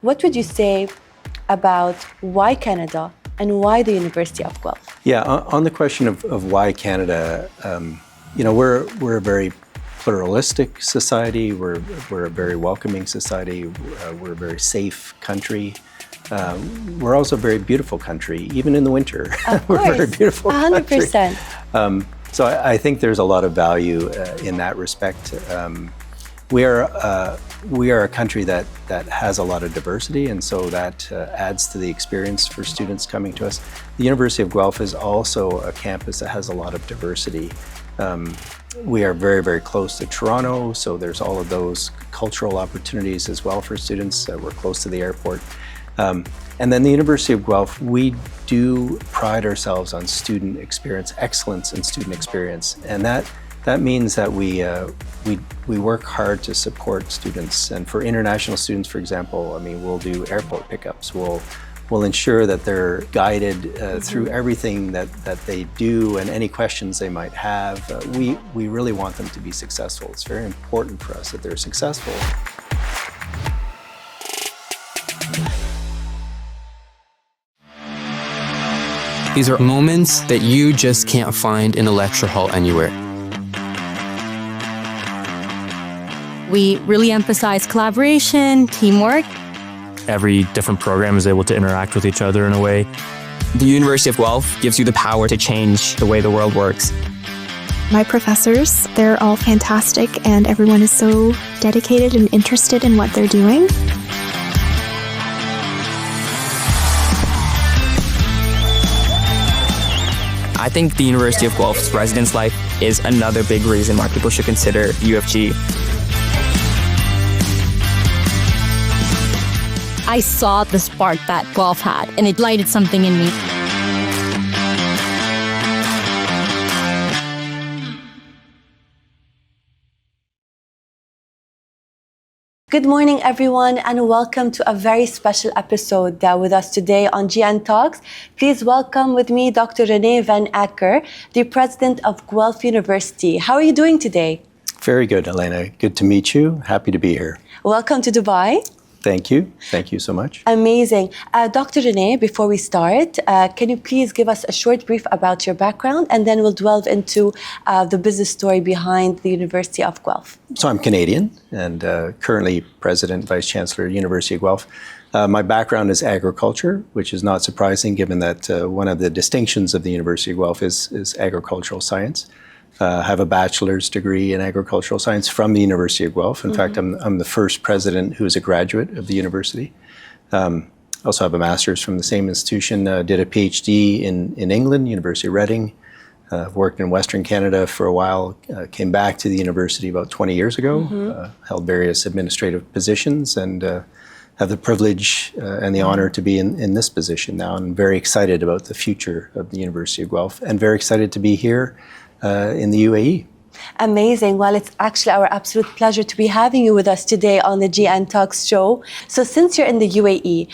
What would you say about why Canada and why the University of Guelph? Yeah, on the question of why Canada, we're a very pluralistic society. We're a very welcoming society. We're a very safe country. We're also a very beautiful country, even in the winter. Of We're course, a very beautiful 100%. country. So I think there's a lot of value in that respect. We are a country that has a lot of diversity, and so that adds to the experience for students coming to us. The University of Guelph is also a campus that has a lot of diversity. We are very, very close to Toronto, so there's all of those cultural opportunities as well for students. We're close to the airport. And then the University of Guelph, we do pride ourselves on student experience, excellence in student experience, and that means that we work hard to support students. And for international students, for example, we'll do airport pickups. We'll ensure that they're guided through everything that they do and any questions they might have. We really want them to be successful. It's very important for us that they're successful. These are moments that you just can't find in a lecture hall anywhere. We really emphasize collaboration, teamwork. Every different program is able to interact with each other in a way. The University of Guelph gives you the power to change the way the world works. My professors, they're all fantastic, and everyone is so dedicated and interested in what they're doing. I think the University of Guelph's residence life is another big reason why people should consider UofG. I saw the spark that Guelph had, and it lighted something in me. Good morning, everyone, and welcome to a very special episode with us today on GNTALKS. Please welcome with me Dr. Rene Van Acker, the President of Guelph University. How are you doing today? Very good, Elena. Good to meet you. Happy to be here. Welcome to Dubai. Thank you. Thank you so much. Amazing. Dr. Rene, before we start, can you please give us a short brief about your background, and then we'll delve into the business story behind the University of Guelph. So I'm Canadian and currently President, Vice-Chancellor, University of Guelph. My background is agriculture, which is not surprising given that one of the distinctions of the University of Guelph is agricultural science. I have a bachelor's degree in agricultural science from the University of Guelph. In fact, I'm the first president who is a graduate of the university. Also have a master's from the same institution. Did a PhD in England, University of Reading. Worked in Western Canada for a while. Came back to the university about 20 years ago. Held various administrative positions and have the privilege and the honor to be in this position now. I'm very excited about the future of the University of Guelph and very excited to be here in the UAE. Amazing. Well, it's actually our absolute pleasure to be having you with us today on the GNTALKS show. So since you're in the UAE,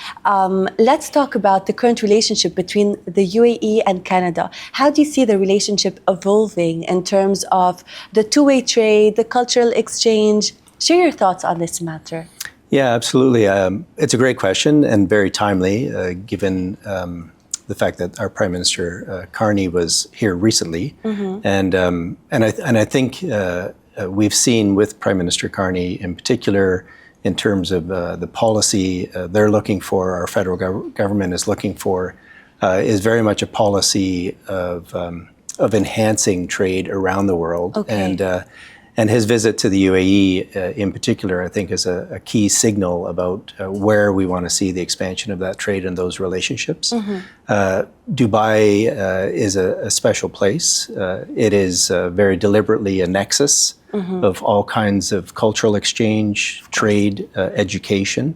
let's talk about the current relationship between the UAE and Canada. How do you see the relationship evolving in terms of the two-way trade, the cultural exchange? Share your thoughts on this matter. Yeah, absolutely. It's a great question and very timely, given the fact that our Prime Minister Carney was here recently, and I think we've seen with Prime Minister Carney in particular, in terms of the policy they're looking for, our federal government is looking for, is very much a policy of enhancing trade around the world. Okay. And his visit to the UAE in particular, I think, is a key signal about where we want to see the expansion of that trade and those relationships. Dubai is a special place. It is very deliberately a nexus of all kinds of cultural exchange, trade, education.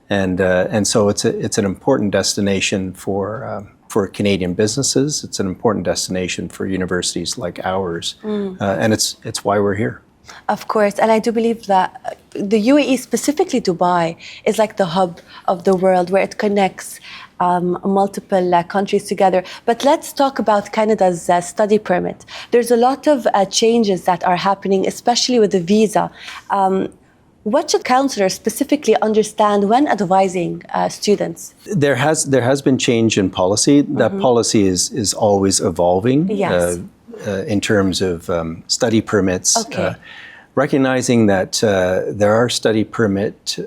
And so it's an important destination for Canadian businesses. It's an important destination for universities like ours. And it's why we're here. Of course, and I do believe that the UAE, specifically Dubai, is like the hub of the world where it connects multiple countries together. But let's talk about Canada's study permit. There's a lot of changes that are happening, especially with the visa. What should counselors specifically understand when advising students? There has been change in policy. That policy is always evolving. Yes. In terms of study permits. Okay. Recognizing that there are study permit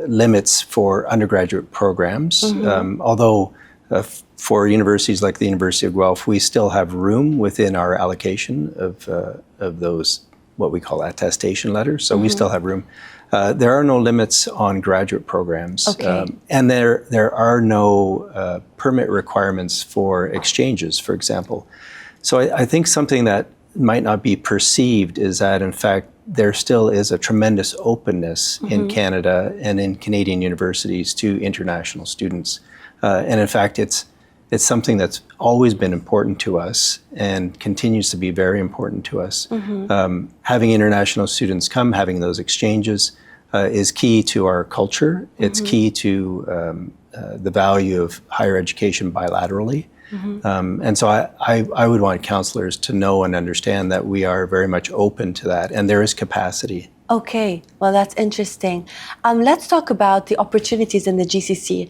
limits for undergraduate programs, although for universities like the University of Guelph, we still have room within our allocation of those, what we call attestation letters, so we still have room. There are no limits on graduate programs, okay. And there are no permit requirements for exchanges, for example. So I think something that might not be perceived is that, in fact, there still is a tremendous openness in Canada and in Canadian universities to international students. And in fact, it's something that's always been important to us and continues to be very important to us. Having international students come, having those exchanges is key to our culture. It's key to the value of higher education bilaterally. And so I would want counselors to know and understand that we are very much open to that, and there is capacity. Okay, well, that's interesting. Let's talk about the opportunities in the GCC,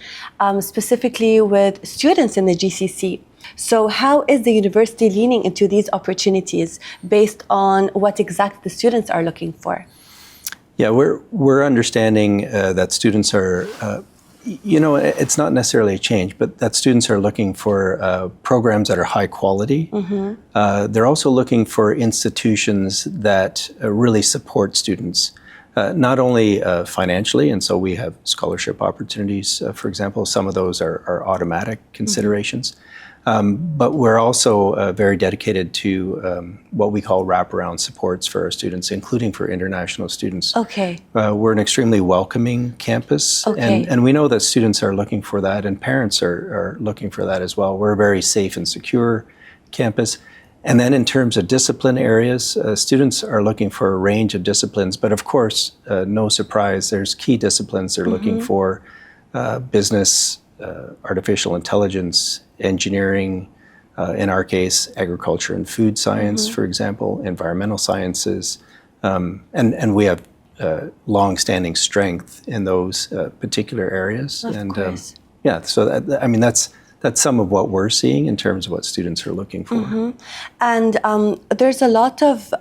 specifically with students in the GCC. So how is the university leaning into these opportunities based on what exactly the students are looking for? Yeah, we're understanding that students are it's not necessarily a change, but that students are looking for programs that are high quality. They're also looking for institutions that really support students, not only financially, and so we have scholarship opportunities, for example. Some of those are automatic considerations. But we're also very dedicated to what we call wraparound supports for our students, including for international students. Okay. We're an extremely welcoming campus, Okay. and we know that students are looking for that, and parents are looking for that as well. We're a very safe and secure campus. And then in terms of discipline areas, students are looking for a range of disciplines, but of course, no surprise, there's key disciplines they're looking for: business, artificial intelligence, engineering, in our case, agriculture and food science, for example, environmental sciences, and we have long-standing strength in those particular areas. Of course. So that's some of what we're seeing in terms of what students are looking for. And there's a lot of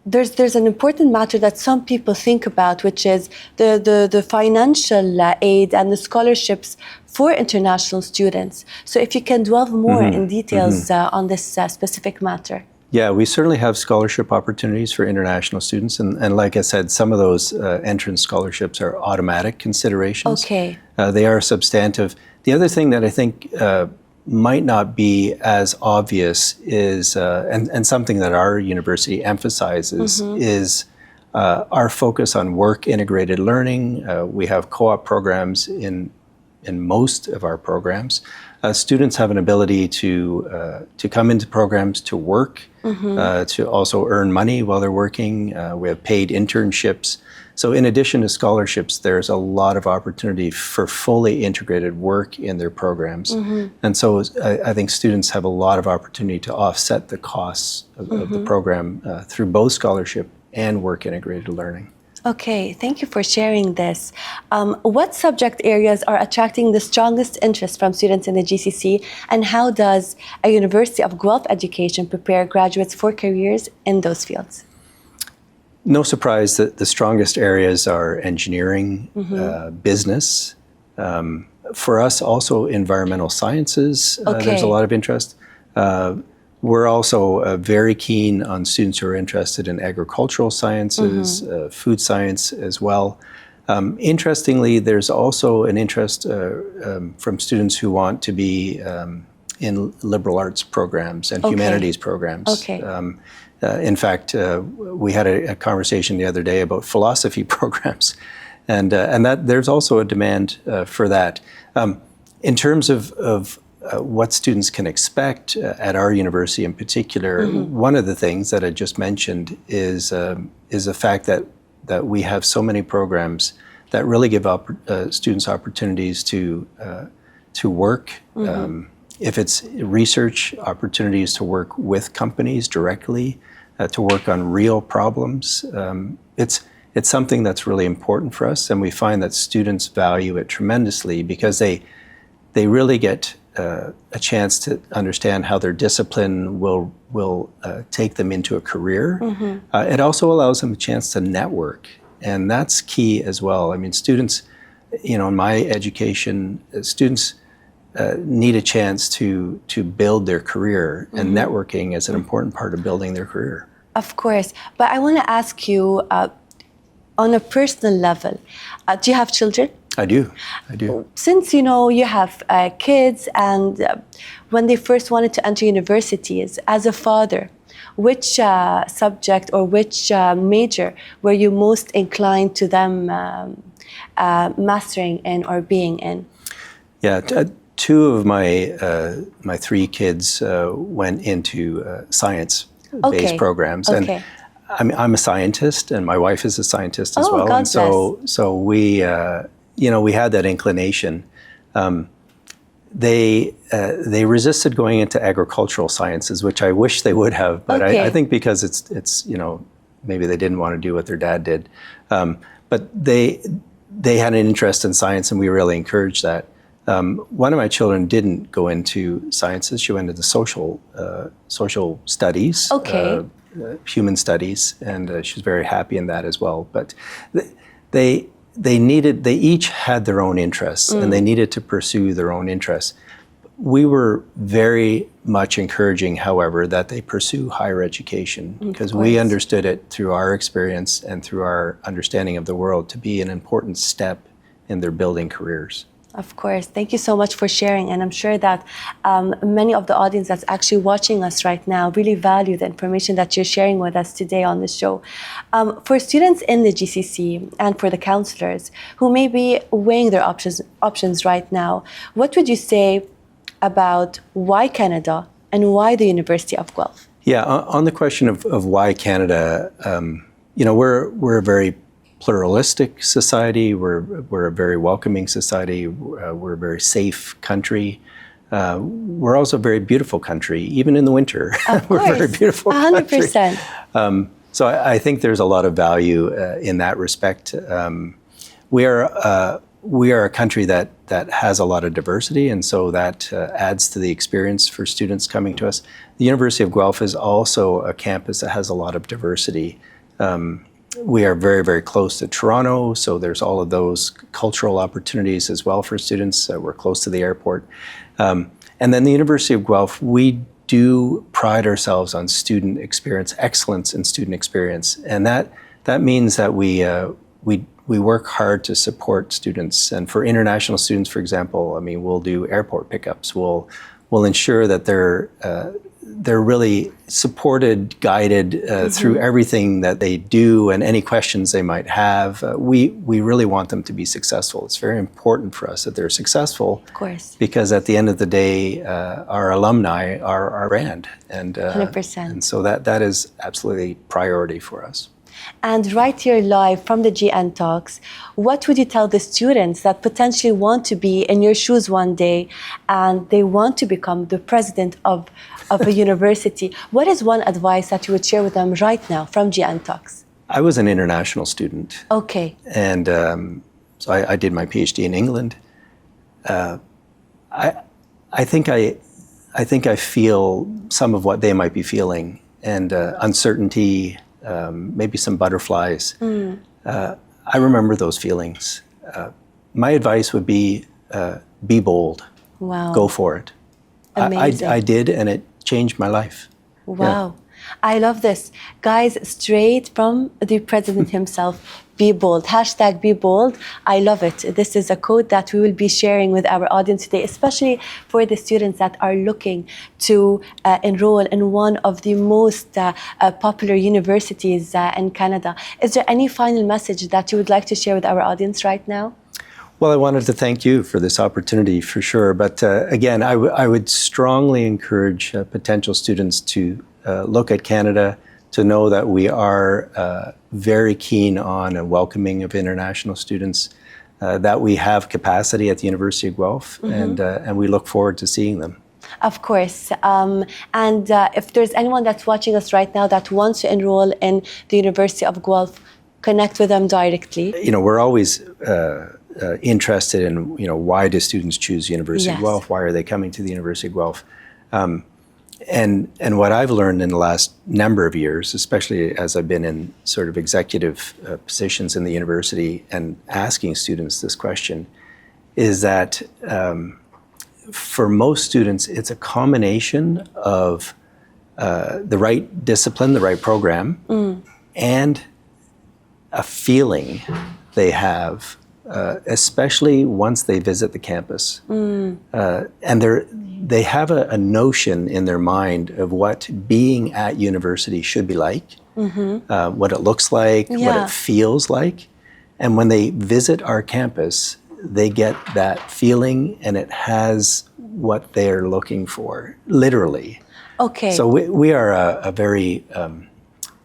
there's an important matter that some people think about, which is the financial aid and the scholarships for international students. So if you can delve more in details on this specific matter. Yeah, we certainly have scholarship opportunities for international students. And like I said, some of those entrance scholarships are automatic considerations. Okay. They are substantive. The other thing that I think might not be as obvious is, and something that our university emphasizes, is our focus on work-integrated learning. We have co-op programs in most of our programs. Students have an ability to come into programs to work, to also earn money while they're working. We have paid internships. So in addition to scholarships, there's a lot of opportunity for fully integrated work in their programs. And so I think students have a lot of opportunity to offset the costs of the program through both scholarship and work-integrated learning. Okay, thank you for sharing this. What subject areas are attracting the strongest interest from students in the GCC, and how does a University of Guelph education prepare graduates for careers in those fields? No surprise that the strongest areas are engineering, business. For us, also environmental sciences, there's a lot of interest. We're also very keen on students who are interested in agricultural sciences, food science as well. Interestingly, there's also an interest from students who want to be in liberal arts programs and humanities programs. Okay. In fact, we had a conversation the other day about philosophy programs, and that there's also a demand for that. In terms of what students can expect at our university in particular, one of the things that I just mentioned is the fact that we have so many programs that really give students opportunities to work. If it's research, opportunities to work with companies directly, to work on real problems. it's something that's really important for us, and we find that students value it tremendously because they really get a chance to understand how their discipline will take them into a career. It also allows them a chance to network, and that's key as well. I mean, students, in my education, students need a chance to build their career, and networking is an important part of building their career. Of course, but I want to ask you, on a personal level, do you have children? I do. Since you have kids, and when they first wanted to enter universities, as a father, which subject or which major were you most inclined to them mastering in or being in? Yeah, two of my three kids went into science-based programs, and I'm a scientist, and my wife is a scientist as well. God and so we. We had that inclination. They resisted going into agricultural sciences, which I wish they would have, but I think because it's maybe they didn't want to do what their dad did. But they had an interest in science, and we really encouraged that. One of my children didn't go into sciences; she went into social studies, human studies, and she's very happy in that as well. But they each had their own interests, and they needed to pursue their own interests. We were very much encouraging, however, that they pursue higher education, because we understood it through our experience and through our understanding of the world to be an important step in their building careers. Of course. Thank you so much for sharing. And I'm sure that many of the audience that's actually watching us right now really value the information that you're sharing with us today on the show. For students in the GCC and for the counselors who may be weighing their options right now, what would you say about why Canada and why the University of Guelph? Yeah, on the question of why Canada, we're a very pluralistic society. We're a very welcoming society. We're a very safe country. We're also a very beautiful country, even in the winter. Of We're course, a very beautiful 100%. country. So I think there's a lot of value in that respect. We are a country that has a lot of diversity, and so that adds to the experience for students coming to us. The University of Guelph is also a campus that has a lot of diversity. We are very, very close to Toronto, so there's all of those cultural opportunities as well for students. We're close to the airport. And then the University of Guelph, we do pride ourselves on student experience, excellence in student experience. And that means that we work hard to support students. And for international students, for example, we'll do airport pickups. We'll ensure that they're really supported, guided through everything that they do and any questions they might have. We really want them to be successful. It's very important for us that they're successful. Of course. Because at the end of the day, our alumni are our brand. And, 100%. And so that is absolutely priority for us. And right here live from the GNTALKS, what would you tell the students that potentially want to be in your shoes one day and they want to become the president of a university? What is one advice that you would share with them right now from GNTALKS? I was an international student. Okay. And so I did my PhD in England. I think I feel some of what they might be feeling, and uncertainty, maybe some butterflies. I remember those feelings. My advice would be bold. Wow. Go for it. Amazing. I did, and it changed my life. Wow. Yeah. I love this. Guys, straight from the president himself, be bold. Hashtag be bold. I love it. This is a code that we will be sharing with our audience today, especially for the students that are looking to enroll in one of the most popular universities in Canada. Is there any final message that you would like to share with our audience right now? Well, I wanted to thank you for this opportunity for sure. But again, I would strongly encourage potential students to look at Canada, to know that we are very keen on and welcoming of international students, that we have capacity at the University of Guelph, and we look forward to seeing them. Of course. If there's anyone that's watching us right now that wants to enroll in the University of Guelph, connect with them directly? We're always interested in, why do students choose University of Yes. Guelph? Why are they coming to the University of Guelph? And what I've learned in the last number of years, especially as I've been in sort of executive positions in the university and asking students this question, is that for most students, it's a combination of the right discipline, the right program, and a feeling they have, especially once they visit the campus. And they have a notion in their mind of what being at university should be like, what it looks like, what it feels like. And when they visit our campus, they get that feeling, and it has what they're looking for, literally. Okay. So we are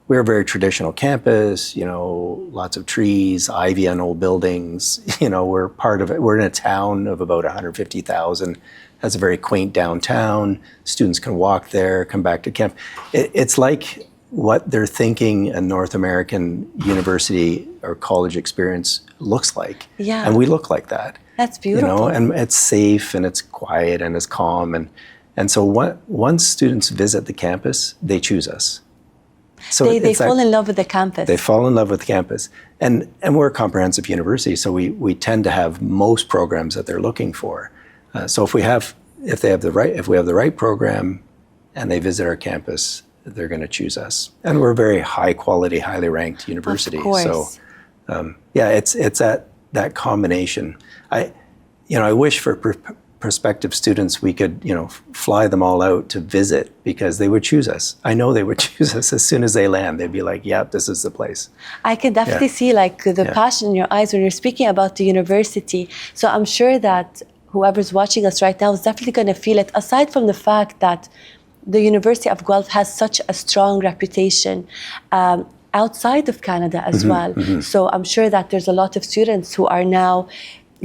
we're a very traditional campus, lots of trees, ivy on old buildings. We're part of it. We're in a town of about 150,000, has a very quaint downtown. Students can walk there, come back to camp. It's like what they're thinking a North American university or college experience looks like. Yeah. And we look like that. That's beautiful. And it's safe and it's quiet and it's calm. And so once students visit the campus, they choose us. So they fall in love with the campus. They fall in love with the campus. And we're a comprehensive university, so we tend to have most programs that they're looking for. So if we have the right program and they visit our campus, they're going to choose us. And we're a very high quality, highly ranked university. Of course. So it's that combination. I wish for prospective students we could fly them all out to visit, because they would choose us. I know they would choose us as soon as they land. They'd be like, "Yep, this is the place." I can definitely see the passion in your eyes when you're speaking about the university. So I'm sure that whoever's watching us right now is definitely going to feel it, aside from the fact that the University of Guelph has such a strong reputation outside of Canada as well. So I'm sure that there's a lot of students who are now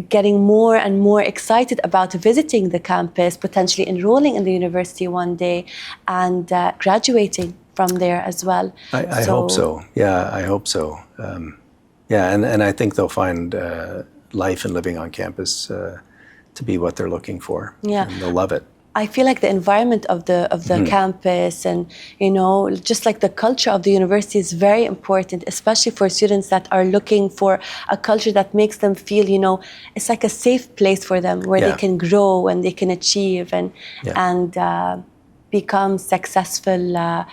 getting more and more excited about visiting the campus, potentially enrolling in the university one day, and graduating from there as well. I hope so. Yeah, I hope so. And I think they'll find life and living on campus to be what they're looking for. Yeah. And they'll love it. I feel like the environment of the campus and, just like the culture of the university is very important, especially for students that are looking for a culture that makes them feel, it's like a safe place for them where they can grow and they can achieve and become successful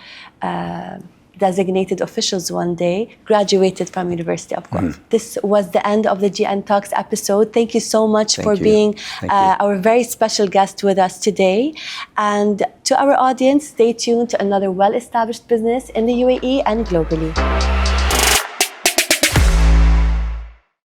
designated officials one day, graduated from University of Guelph. This was the end of the GNTALKS episode. Thank you so much for being our very special guest with us today. And to our audience, stay tuned to another well-established business in the UAE and globally.